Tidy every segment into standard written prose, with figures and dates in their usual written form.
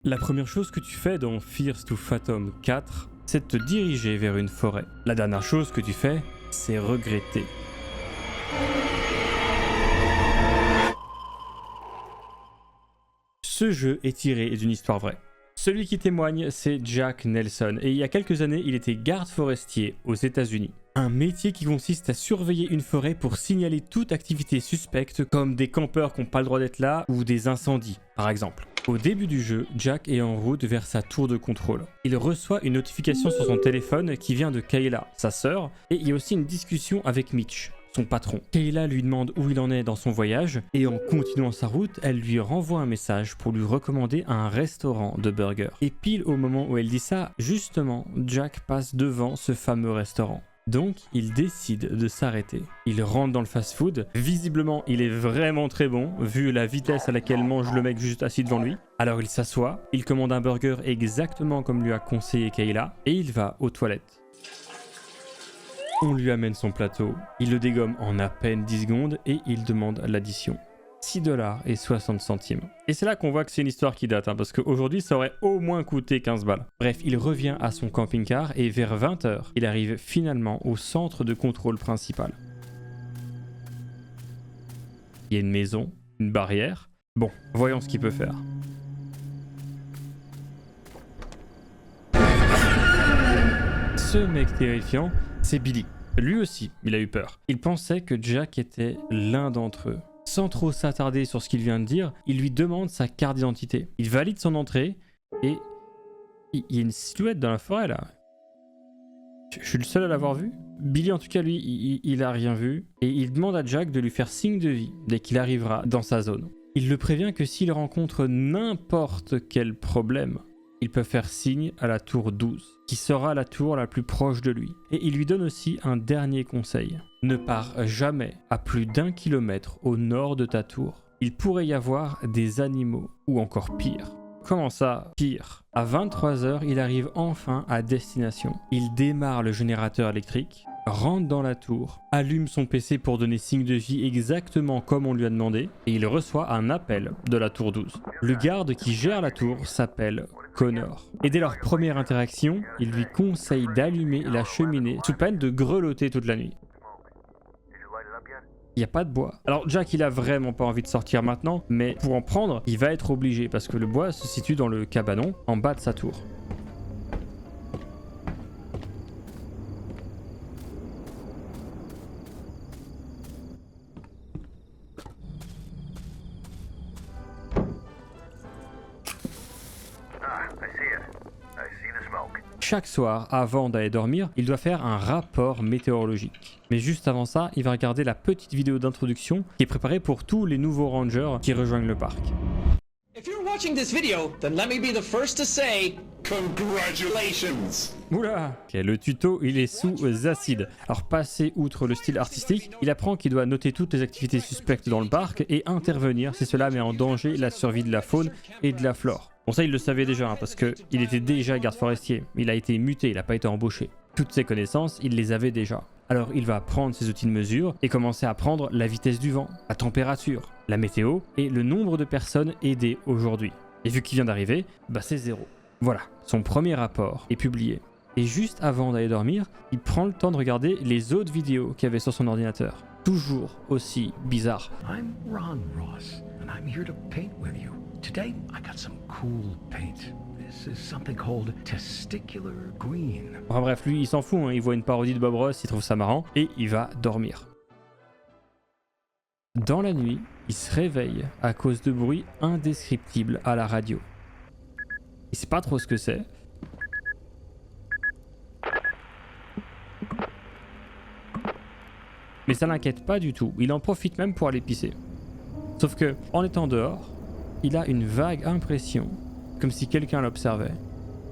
La première chose que tu fais dans Fears to Fathom 4, c'est de te diriger vers une forêt. La dernière chose que tu fais, c'est regretter. Ce jeu est tiré d'une histoire vraie. Celui qui témoigne, c'est Jack Nelson, et il y a quelques années, il était garde forestier aux États-Unis. Un métier qui consiste à surveiller une forêt pour signaler toute activité suspecte, comme des campeurs qui n'ont pas le droit d'être là, ou des incendies, par exemple. Au début du jeu, Jack est en route vers sa tour de contrôle. Il reçoit une notification sur son téléphone qui vient de Kayla, sa sœur, et il y a aussi une discussion avec Mitch, son patron. Kayla lui demande où il en est dans son voyage, et en continuant sa route, elle lui renvoie un message pour lui recommander un restaurant de burgers. Et pile au moment où elle dit ça, justement, Jack passe devant ce fameux restaurant. Donc, il décide de s'arrêter. Il rentre dans le fast-food. Visiblement, il est vraiment très bon, vu la vitesse à laquelle mange le mec juste assis devant lui. Alors, il s'assoit, il commande un burger exactement comme lui a conseillé Kayla, et il va aux toilettes. On lui amène son plateau, il le dégomme en à peine 10 secondes et il demande l'addition. $6,60. Et c'est là qu'on voit que c'est une histoire qui date, parce qu'aujourd'hui ça aurait au moins coûté 15 balles. Bref, il revient à son camping-car et vers 20h, il arrive finalement au centre de contrôle principal. Il y a une maison, une barrière. Bon, voyons ce qu'il peut faire. Ce mec terrifiant, c'est Billy. Lui aussi, il a eu peur. Il pensait que Jack était l'un d'entre eux. Sans trop s'attarder sur ce qu'il vient de dire, il lui demande sa carte d'identité. Il valide son entrée et il y a une silhouette dans la forêt là. Je suis le seul à l'avoir vu. Billy en tout cas lui, il a rien vu et il demande à Jack de lui faire signe de vie dès qu'il arrivera dans sa zone. Il le prévient que s'il rencontre n'importe quel problème, il peut faire signe à la tour 12, qui sera la tour la plus proche de lui. Et il lui donne aussi un dernier conseil. Ne pars jamais à plus d'1 kilomètre au nord de ta tour. Il pourrait y avoir des animaux, ou encore pire. Comment ça, pire? À 23h, il arrive enfin à destination. Il démarre le générateur électrique, rentre dans la tour, allume son PC pour donner signe de vie exactement comme on lui a demandé, et il reçoit un appel de la tour 12. Le garde qui gère la tour s'appelle Connor. Et dès leur première interaction, il lui conseille d'allumer la cheminée sous peine de grelotter toute la nuit. Il n'y a pas de bois. Alors Jack, il a vraiment pas envie de sortir maintenant, mais pour en prendre, il va être obligé parce que le bois se situe dans le cabanon en bas de sa tour. Chaque soir, avant d'aller dormir, il doit faire un rapport météorologique. Mais juste avant ça, il va regarder la petite vidéo d'introduction qui est préparée pour tous les nouveaux rangers qui rejoignent le parc. If you're watching this video, then let me be the first to say congratulations. Oula, ok, le tuto il est sous acide. Alors passé outre le style artistique, il apprend qu'il doit noter toutes les activités suspectes dans le parc et intervenir si cela met en danger la survie de la faune et de la flore. Bon ça il le savait déjà parce qu'il était déjà garde forestier, il a été muté, il n'a pas été embauché. Toutes ses connaissances, il les avait déjà. Alors il va prendre ses outils de mesure et commencer à prendre la vitesse du vent, la température, la météo et le nombre de personnes aidées aujourd'hui. Et vu qu'il vient d'arriver, bah c'est 0. Voilà, son premier rapport est publié. Et juste avant d'aller dormir, il prend le temps de regarder les autres vidéos qu'il y avait sur son ordinateur. Toujours aussi bizarre. I'm Ron Ross, and I'm here to paint with you. Today, I got some cool paint. This is something called testicular green. Enfin bref, lui il s'en fout, hein. Il voit une parodie de Bob Ross, il trouve ça marrant, et il va dormir. Dans la nuit, il se réveille à cause de bruits indescriptibles à la radio. Il sait pas trop ce que c'est. Mais ça l'inquiète pas du tout, il en profite même pour aller pisser. Sauf que, en étant dehors, il a une vague impression, comme si quelqu'un l'observait.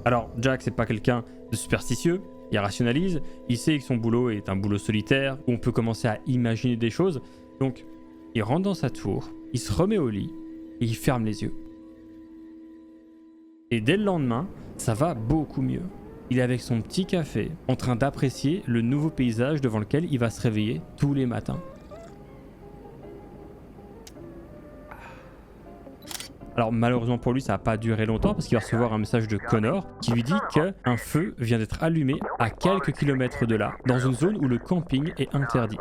Alors, Jack, c'est pas quelqu'un de superstitieux, il rationalise, il sait que son boulot est un boulot solitaire, où on peut commencer à imaginer des choses, donc il rentre dans sa tour, il se remet au lit, et il ferme les yeux. Et dès le lendemain, ça va beaucoup mieux. Il est avec son petit café, en train d'apprécier le nouveau paysage devant lequel il va se réveiller tous les matins. Alors malheureusement pour lui, ça n'a pas duré longtemps parce qu'il va recevoir un message de Connor qui lui dit qu'un feu vient d'être allumé à quelques kilomètres de là, dans une zone où le camping est interdit.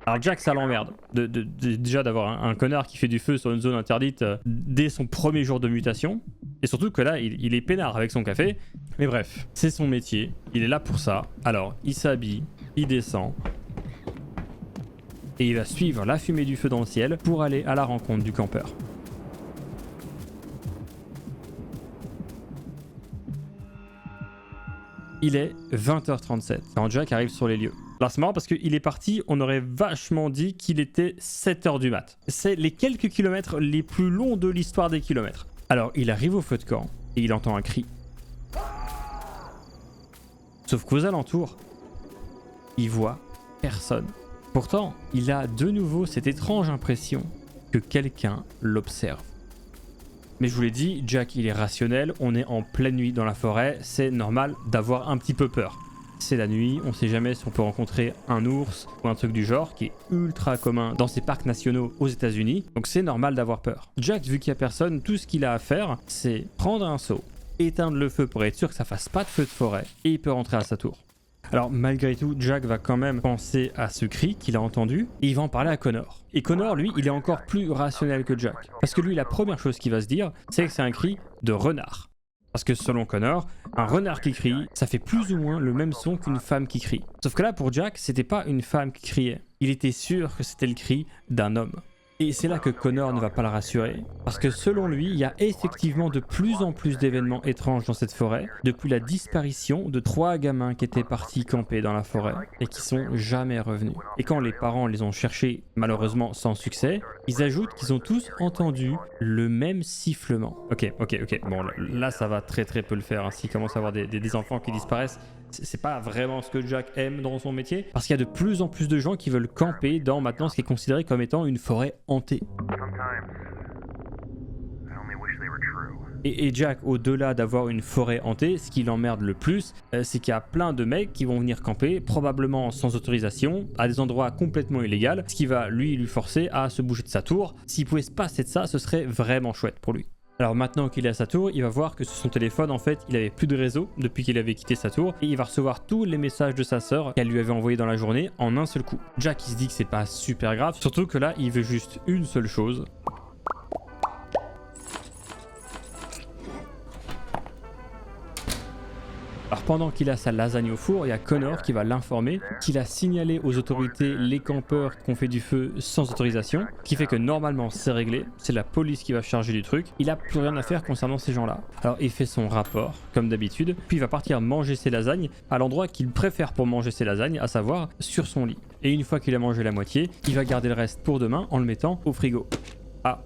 Alors Jack, ça l'emmerde déjà d'avoir un connard qui fait du feu sur une zone interdite dès son premier jour de mutation. Et surtout que là, il est peinard avec son café. Mais bref, c'est son métier, il est là pour ça. Alors, il s'habille, il descend. Et il va suivre la fumée du feu dans le ciel pour aller à la rencontre du campeur. Il est 20h37 quand Jack arrive sur les lieux. Alors c'est marrant parce qu'il est parti, on aurait vachement dit qu'il était 7h du mat. C'est les quelques kilomètres les plus longs de l'histoire des kilomètres. Alors il arrive au feu de camp et il entend un cri. Sauf qu'aux alentours, il voit personne. Pourtant, il a de nouveau cette étrange impression que quelqu'un l'observe. Mais je vous l'ai dit, Jack il est rationnel, on est en pleine nuit dans la forêt, c'est normal d'avoir un petit peu peur. C'est la nuit, on sait jamais si on peut rencontrer un ours ou un truc du genre qui est ultra commun dans ces parcs nationaux aux États-Unis, donc c'est normal d'avoir peur. Jack, vu qu'il n'y a personne, tout ce qu'il a à faire, c'est prendre un seau, éteindre le feu pour être sûr que ça fasse pas de feu de forêt, et il peut rentrer à sa tour. Alors malgré tout, Jack va quand même penser à ce cri qu'il a entendu et il va en parler à Connor. Et Connor, lui, il est encore plus rationnel que Jack. Parce que lui, la première chose qu'il va se dire, c'est que c'est un cri de renard. Parce que selon Connor, un renard qui crie, ça fait plus ou moins le même son qu'une femme qui crie. Sauf que là, pour Jack, c'était pas une femme qui criait. Il était sûr que c'était le cri d'un homme. Et c'est là que Connor ne va pas le rassurer. Parce que selon lui, il y a effectivement de plus en plus d'événements étranges dans cette forêt depuis la disparition de 3 gamins qui étaient partis camper dans la forêt et qui sont jamais revenus. Et quand les parents les ont cherchés, malheureusement sans succès, ils ajoutent qu'ils ont tous entendu le même sifflement. Ok. Bon, là ça va très peu le faire. Hein. S'il commence à avoir des enfants qui disparaissent, c'est pas vraiment ce que Jack aime dans son métier, parce qu'il y a de plus en plus de gens qui veulent camper dans maintenant ce qui est considéré comme étant une forêt hantée. Et Jack, au-delà d'avoir une forêt hantée, ce qui l'emmerde le plus, c'est qu'il y a plein de mecs qui vont venir camper, probablement sans autorisation, à des endroits complètement illégaux, ce qui va lui forcer à se bouger de sa tour. S'il pouvait se passer de ça, ce serait vraiment chouette pour lui. Alors maintenant qu'il est à sa tour, il va voir que sur son téléphone, en fait, il avait plus de réseau depuis qu'il avait quitté sa tour et il va recevoir tous les messages de sa sœur qu'elle lui avait envoyés dans la journée en un seul coup. Jack, il se dit que c'est pas super grave, surtout que là, il veut juste une seule chose. Alors pendant qu'il a sa lasagne au four, il y a Connor qui va l'informer qu'il a signalé aux autorités les campeurs qui ont fait du feu sans autorisation, qui fait que normalement c'est réglé, c'est la police qui va charger du truc, il a plus rien à faire concernant ces gens-là. Alors il fait son rapport, comme d'habitude, puis il va partir manger ses lasagnes à l'endroit qu'il préfère pour manger ses lasagnes, à savoir sur son lit. Et une fois qu'il a mangé la moitié, il va garder le reste pour demain en le mettant au frigo. Ah.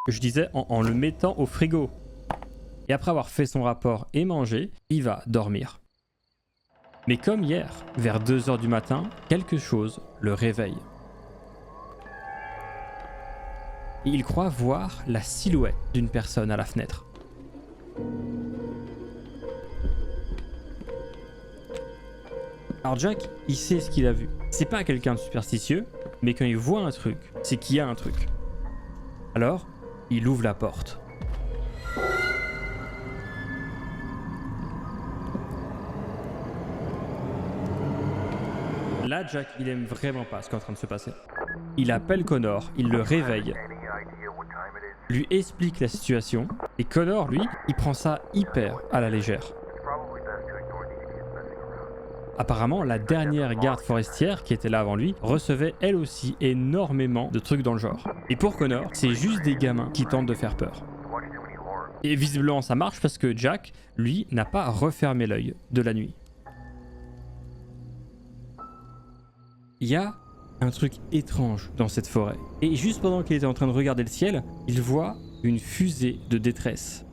Je disais en le mettant au frigo. Et après avoir fait son rapport et mangé, il va dormir. Mais comme hier, vers 2h du matin, quelque chose le réveille. Et il croit voir la silhouette d'une personne à la fenêtre. Alors Jack, il sait ce qu'il a vu. C'est pas quelqu'un de superstitieux, mais quand il voit un truc, c'est qu'il y a un truc. Alors, il ouvre la porte. Là, Jack, il aime vraiment pas ce qui est en train de se passer. Il appelle Connor, il le réveille, lui explique la situation, et Connor, lui, il prend ça hyper à la légère. Apparemment, la dernière garde forestière qui était là avant lui recevait elle aussi énormément de trucs dans le genre. Et pour Connor, c'est juste des gamins qui tentent de faire peur. Et visiblement, ça marche parce que Jack, lui, n'a pas refermé l'œil de la nuit. Il y a un truc étrange dans cette forêt. Et juste pendant qu'il était en train de regarder le ciel, il voit une fusée de détresse.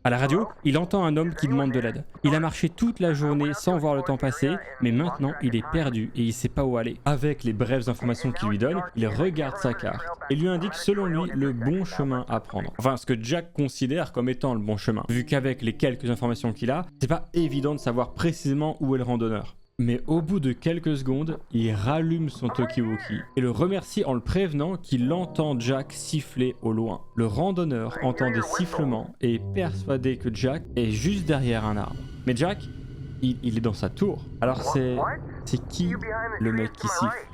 À la radio, il entend un homme qui demande de l'aide. Il a marché toute la journée sans voir le temps passer, mais maintenant il est perdu et il sait pas où aller. Avec les brèves informations qu'il lui donne, il regarde sa carte et lui indique selon lui le bon chemin à prendre. Enfin, ce que Jack considère comme étant le bon chemin. Vu qu'avec les quelques informations qu'il a, c'est pas évident de savoir précisément où est le randonneur. Mais au bout de quelques secondes, il rallume son talkie-walkie et le remercie en le prévenant qu'il entend Jack siffler au loin. Le randonneur entend des sifflements et est persuadé que Jack est juste derrière un arbre. Mais Jack, il est dans sa tour. Alors c'est qui le mec qui siffle?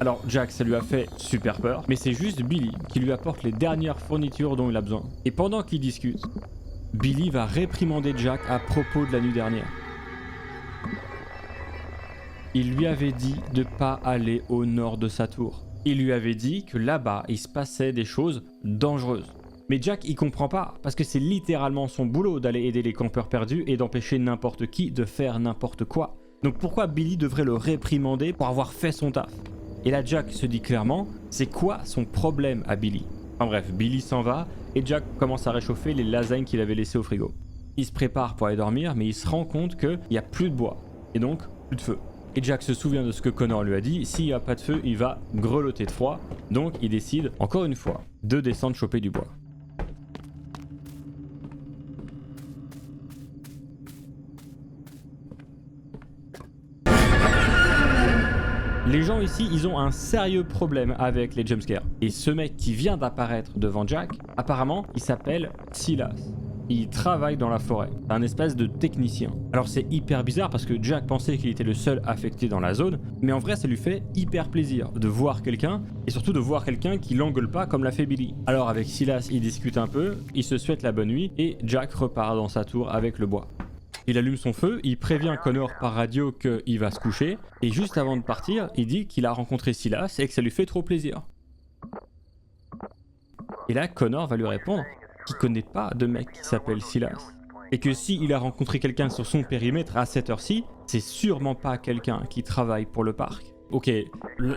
Alors Jack, ça lui a fait super peur, mais c'est juste Billy qui lui apporte les dernières fournitures dont il a besoin. Et pendant qu'ils discutent, Billy va réprimander Jack à propos de la nuit dernière. Il lui avait dit de pas aller au nord de sa tour. Il lui avait dit que là-bas, il se passait des choses dangereuses. Mais Jack, il comprend pas, parce que c'est littéralement son boulot d'aller aider les campeurs perdus et d'empêcher n'importe qui de faire n'importe quoi. Donc pourquoi Billy devrait le réprimander pour avoir fait son taf? Et là, Jack se dit clairement, c'est quoi son problème à Billy? Enfin bref, Billy s'en va et Jack commence à réchauffer les lasagnes qu'il avait laissées au frigo. Il se prépare pour aller dormir, mais il se rend compte qu'il n'y a plus de bois et donc plus de feu. Et Jack se souvient de ce que Connor lui a dit, s'il n'y a pas de feu, il va grelotter de froid. Donc il décide, encore une fois, de descendre choper du bois. Les gens ici, ils ont un sérieux problème avec les jumpscares. Et ce mec qui vient d'apparaître devant Jack, apparemment, il s'appelle Silas. Il travaille dans la forêt. C'est un espèce de technicien. Alors c'est hyper bizarre parce que Jack pensait qu'il était le seul affecté dans la zone, mais en vrai ça lui fait hyper plaisir de voir quelqu'un, et surtout de voir quelqu'un qui l'engueule pas comme l'a fait Billy. Alors avec Silas, il discute un peu, il se souhaite la bonne nuit, et Jack repart dans sa tour avec le bois. Il allume son feu, il prévient Connor par radio qu'il va se coucher, et juste avant de partir, il dit qu'il a rencontré Silas et que ça lui fait trop plaisir. Et là, Connor va lui répondre qu'il connaît pas de mec qui s'appelle Silas, et que s'il a rencontré quelqu'un sur son périmètre à cette heure-ci, c'est sûrement pas quelqu'un qui travaille pour le parc. Ok,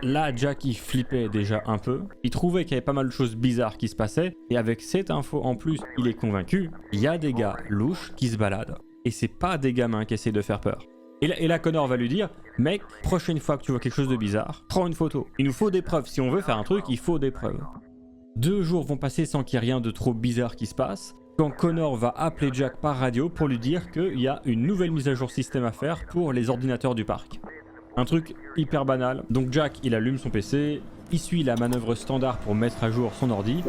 là Jack il flippait déjà un peu, il trouvait qu'il y avait pas mal de choses bizarres qui se passaient, et avec cette info en plus, il est convaincu, il y a des gars louches qui se baladent. Et c'est pas des gamins qui essaient de faire peur. Et là Connor va lui dire, mec, prochaine fois que tu vois quelque chose de bizarre, prends une photo. Il nous faut des preuves. Si on veut faire un truc, il faut des preuves. 2 jours vont passer sans qu'il y ait rien de trop bizarre qui se passe, quand Connor va appeler Jack par radio pour lui dire qu'il y a une nouvelle mise à jour système à faire pour les ordinateurs du parc. Un truc hyper banal. Donc Jack, il allume son PC, il suit la manœuvre standard pour mettre à jour son ordi.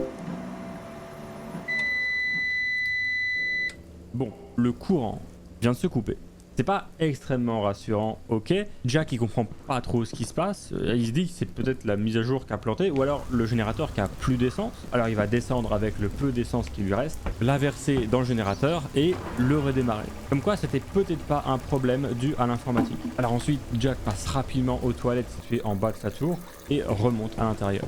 Bon, le courant vient de se couper. C'est pas extrêmement rassurant, ok. Jack il comprend pas trop ce qui se passe. Il se dit que c'est peut-être la mise à jour qui a planté ou alors le générateur qui a plus d'essence. Alors il va descendre avec le peu d'essence qui lui reste, la verser dans le générateur et le redémarrer. Comme quoi c'était peut-être pas un problème dû à l'informatique. Alors ensuite Jack passe rapidement aux toilettes situées en bas de sa tour et remonte à l'intérieur.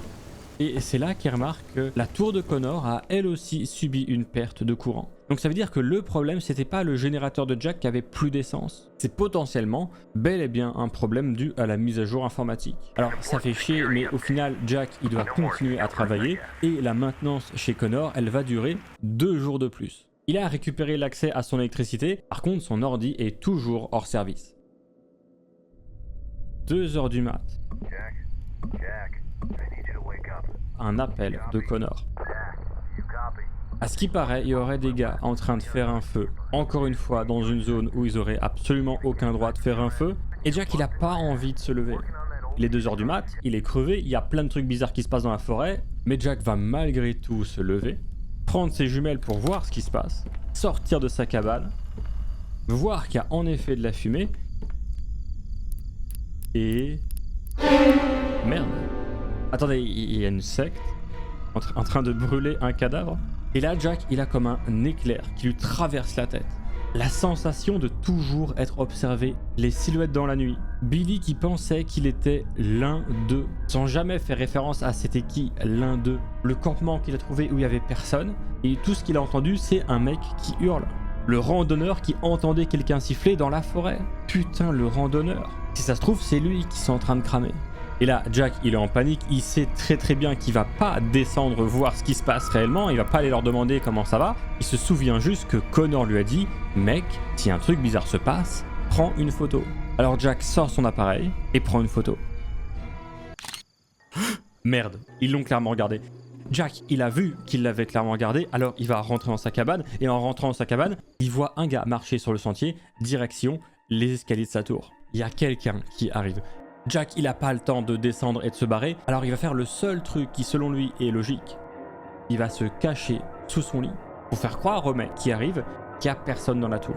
Et c'est là qu'il remarque que la tour de Connor a elle aussi subi une perte de courant. Donc ça veut dire que le problème c'était pas le générateur de Jack qui avait plus d'essence, c'est potentiellement bel et bien un problème dû à la mise à jour informatique. Alors ça fait chier, mais au final Jack il doit continuer à travailler et la maintenance chez Connor elle va durer 2 jours de plus. Il a récupéré l'accès à son électricité, par contre son ordi est toujours hors service. 2h du mat. Un appel de Connor. À ce qui paraît, il y aurait des gars en train de faire un feu, encore une fois dans une zone où ils auraient absolument aucun droit de faire un feu, et Jack il a pas envie de se lever. Il est 2h du mat, il est crevé, il y a plein de trucs bizarres qui se passent dans la forêt, mais Jack va malgré tout se lever, prendre ses jumelles pour voir ce qui se passe, sortir de sa cabane, voir qu'il y a en effet de la fumée, et... Merde. Attendez, il y a une secte en train de brûler un cadavre. Et là, Jack, il a comme un éclair qui lui traverse la tête. La sensation de toujours être observé, les silhouettes dans la nuit. Billy qui pensait qu'il était l'un d'eux, sans jamais faire référence à c'était qui l'un d'eux. Le campement qu'il a trouvé où il y avait personne, et tout ce qu'il a entendu, c'est un mec qui hurle. Le randonneur qui entendait quelqu'un siffler dans la forêt. Putain, le randonneur. Si ça se trouve, c'est lui qui sont en train de cramer. Et là, Jack, il est en panique, il sait très bien qu'il va pas descendre voir ce qui se passe réellement, il va pas aller leur demander comment ça va. Il se souvient juste que Connor lui a dit « Mec, si un truc bizarre se passe, prends une photo ». Alors Jack sort son appareil et prend une photo. Merde, ils l'ont clairement regardé. Jack, il a vu qu'il l'avait clairement regardé, alors il va rentrer dans sa cabane, et en rentrant dans sa cabane, il voit un gars marcher sur le sentier, direction les escaliers de sa tour. Il y a quelqu'un qui arrive. Jack, il a pas le temps de descendre et de se barrer, alors il va faire le seul truc qui selon lui est logique. Il va se cacher sous son lit pour faire croire au mec qui arrive qu'il n'y a personne dans la tour.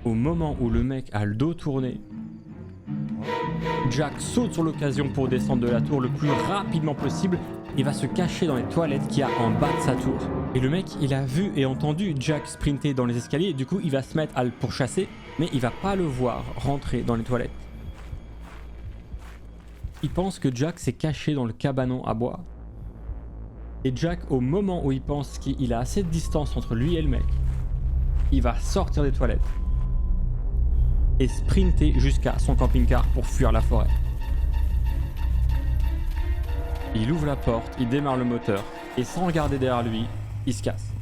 Au moment où le mec a le dos tourné, Jack saute sur l'occasion pour descendre de la tour le plus rapidement possible et va se cacher dans les toilettes qu'il y a en bas de sa tour. Et le mec, il a vu et entendu Jack sprinter dans les escaliers, du coup il va se mettre à le pourchasser, mais il va pas le voir rentrer dans les toilettes. Il pense que Jack s'est caché dans le cabanon à bois. Et Jack, au moment où il pense qu'il a assez de distance entre lui et le mec, il va sortir des toilettes et sprinter jusqu'à son camping-car pour fuir la forêt. Il ouvre la porte, il démarre le moteur et sans regarder derrière lui, il se casse.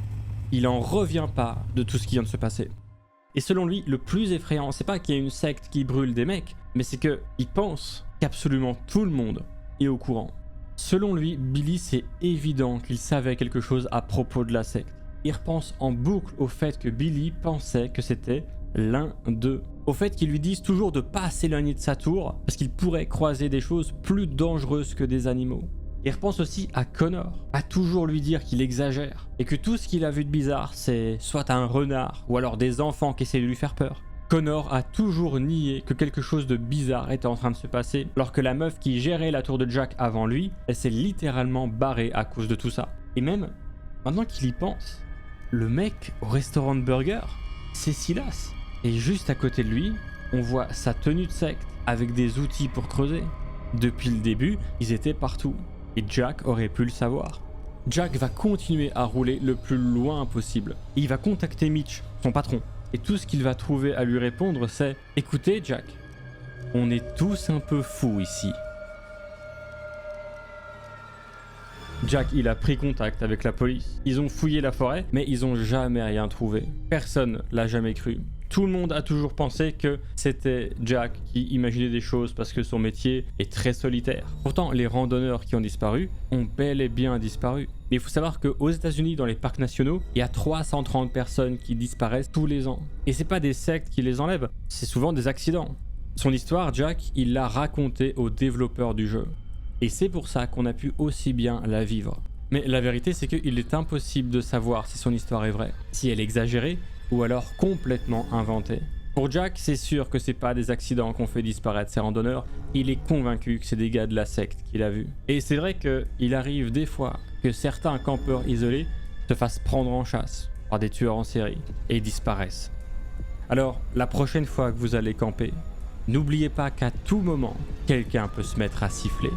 Il en revient pas de tout ce qui vient de se passer. Et selon lui, le plus effrayant, c'est pas qu'il y ait une secte qui brûle des mecs, mais c'est qu'il pense qu'absolument tout le monde est au courant. Selon lui, Billy, c'est évident qu'il savait quelque chose à propos de la secte. Il repense en boucle au fait que Billy pensait que c'était l'un d'eux. Au fait qu'ils lui disent toujours de pas s'éloigner de sa tour parce qu'il pourrait croiser des choses plus dangereuses que des animaux. Il repense aussi à Connor, à toujours lui dire qu'il exagère et que tout ce qu'il a vu de bizarre c'est soit un renard ou alors des enfants qui essaient de lui faire peur. Connor a toujours nié que quelque chose de bizarre était en train de se passer alors que la meuf qui gérait la tour de Jack avant lui, elle s'est littéralement barrée à cause de tout ça. Et même, maintenant qu'il y pense, le mec au restaurant de burger, c'est Silas. Et juste à côté de lui, on voit sa tenue de secte avec des outils pour creuser. Depuis le début, ils étaient partout. Et Jack aurait pu le savoir. Jack va continuer à rouler le plus loin possible. Et il va contacter Mitch, son patron. Et tout ce qu'il va trouver à lui répondre, c'est « Écoutez Jack, on est tous un peu fous ici. » Jack, il a pris contact avec la police. Ils ont fouillé la forêt, mais ils ont jamais rien trouvé. Personne l'a jamais cru. Tout le monde a toujours pensé que c'était Jack qui imaginait des choses parce que son métier est très solitaire. Pourtant, les randonneurs qui ont disparu ont bel et bien disparu. Mais il faut savoir qu'aux États-Unis, dans les parcs nationaux, il y a 330 personnes qui disparaissent tous les ans. Et c'est pas des sectes qui les enlèvent, c'est souvent des accidents. Son histoire, Jack, il l'a racontée aux développeurs du jeu. Et c'est pour ça qu'on a pu aussi bien la vivre. Mais la vérité, c'est qu'il est impossible de savoir si son histoire est vraie, si elle est exagérée, ou alors complètement inventée. Pour Jack, c'est sûr que c'est pas des accidents qu'on fait disparaître ces randonneurs, il est convaincu que c'est des gars de la secte qu'il a vus. Et c'est vrai qu'il arrive des fois que certains campeurs isolés se fassent prendre en chasse par des tueurs en série et disparaissent. Alors, la prochaine fois que vous allez camper, n'oubliez pas qu'à tout moment, quelqu'un peut se mettre à siffler.